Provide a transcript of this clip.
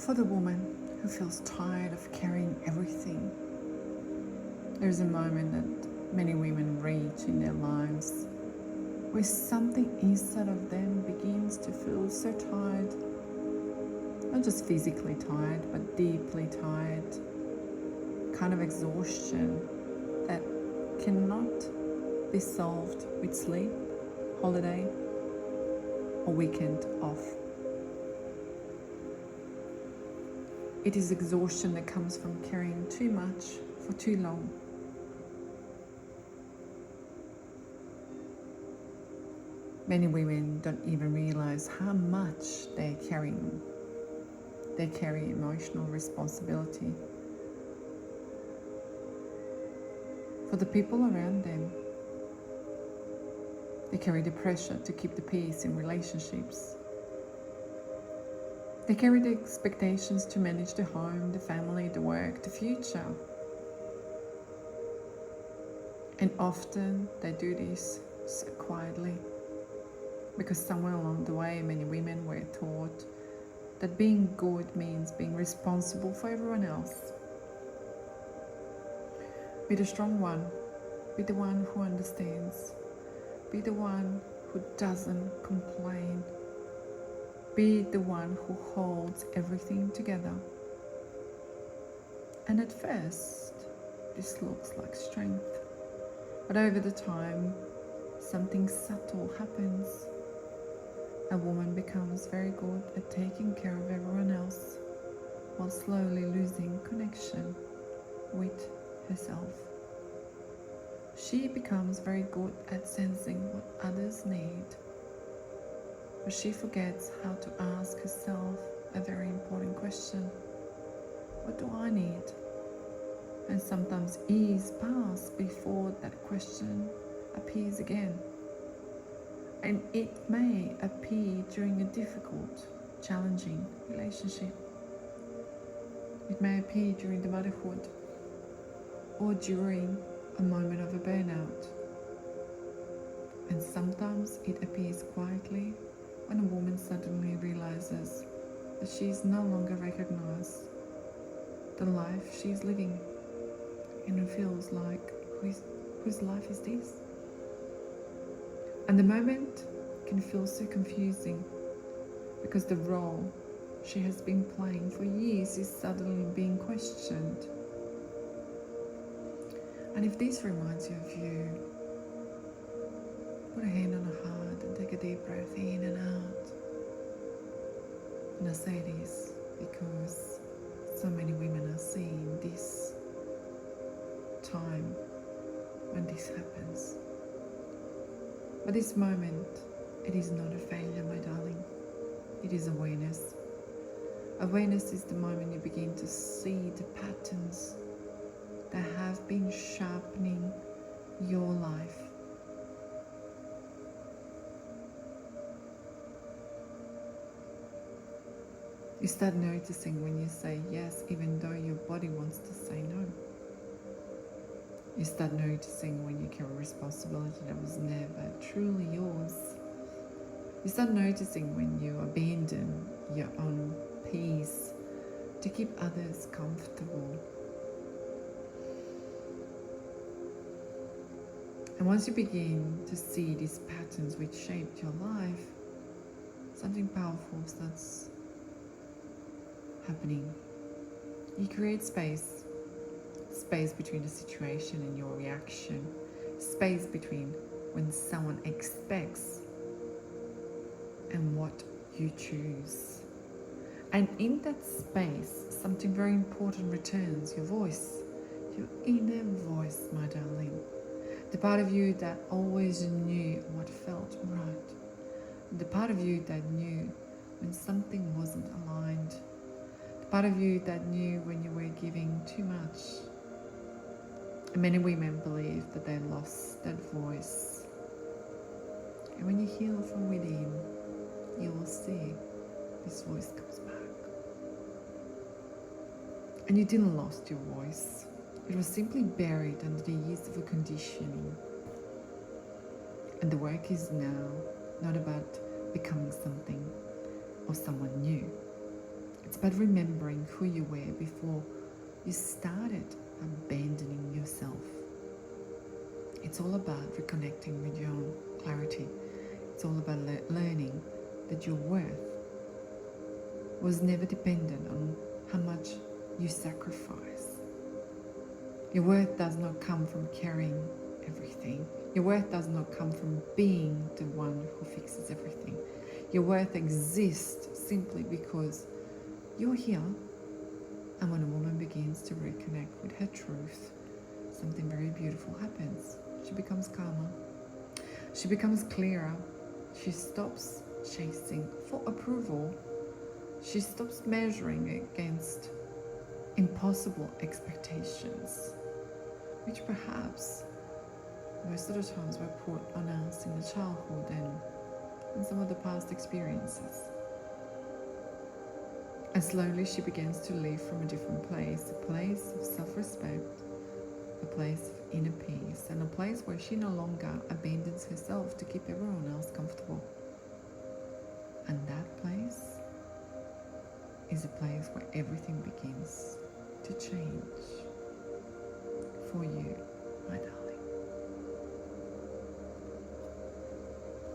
For the woman who feels tired of carrying everything, there's a moment that many women reach in their lives where something inside of them begins to feel so tired, not just physically tired, but deeply tired, kind of exhaustion that cannot be solved with sleep, holiday, or weekend off. It is exhaustion that comes from carrying too much for too long. Many women don't even realize how much they're carrying. They carry emotional responsibility for the people around them. They carry the pressure to keep the peace in relationships. They carry the expectations to manage the home, the family, the work, the future. And often they do this so quietly, because somewhere along the way many women were taught that being good means being responsible for everyone else. Be the strong one, be the one who understands, be the one who doesn't complain, be the one who holds everything together. And at first, this looks like strength, but over the time, something subtle happens. A woman becomes very good at taking care of everyone else while slowly losing connection with herself. She becomes very good at sensing what others need, but she forgets how to ask herself a very important question. What do I need? And sometimes years pass before that question appears again. And it may appear during a difficult, challenging relationship. It may appear during the motherhood or during a moment of a burnout. And sometimes it appears quietly when a woman suddenly realizes that she is no longer recognized the life she is living, and it feels like, whose life is this? And the moment can feel so confusing because the role she has been playing for years is suddenly being questioned. And if this reminds you of you, put a hand on the heart and take a deep breath in and out. And I say this because so many women are seeing this time when this happens. But this moment, it is not a failure, my darling. It is awareness. Awareness is the moment you begin to see the patterns that have been sharpening your life. You start noticing when you say yes, even though your body wants to say no. You start noticing when you carry responsibility that was never truly yours. You start noticing when you abandon your own peace to keep others comfortable. And once you begin to see these patterns which shaped your life, something powerful starts happening. You create space between the situation and your reaction, space between when someone expects and what you choose. And in that space, something very important returns: your voice, your inner voice, my darling. The part of you that always knew what felt right. The part of you that knew when something wasn't aligned. The part of you that knew when you were giving too much. And many women believe that they lost that voice. And when you heal from within, you will see this voice comes back. And you didn't lost your voice. It was simply buried under the years of a conditioning. And the work is now not about becoming something or someone new. It's about remembering who you were before you started abandoning yourself. It's all about reconnecting with your own clarity. It's all about learning that your worth was never dependent on how much you sacrifice. Your worth does not come from carrying everything. Your worth does not come from being the one who fixes everything. Your worth exists simply because you're here. And when a woman begins to reconnect with her truth, something very beautiful happens. She becomes calmer. She becomes clearer. She stops chasing for approval. She stops measuring against impossible expectations, which perhaps most of the times were put on us in the childhood and some of the past experiences. And slowly she begins to live from a different place, a place of self-respect, a place of inner peace, and a place where she no longer abandons herself to keep everyone else comfortable. And that place is a place where everything begins to change.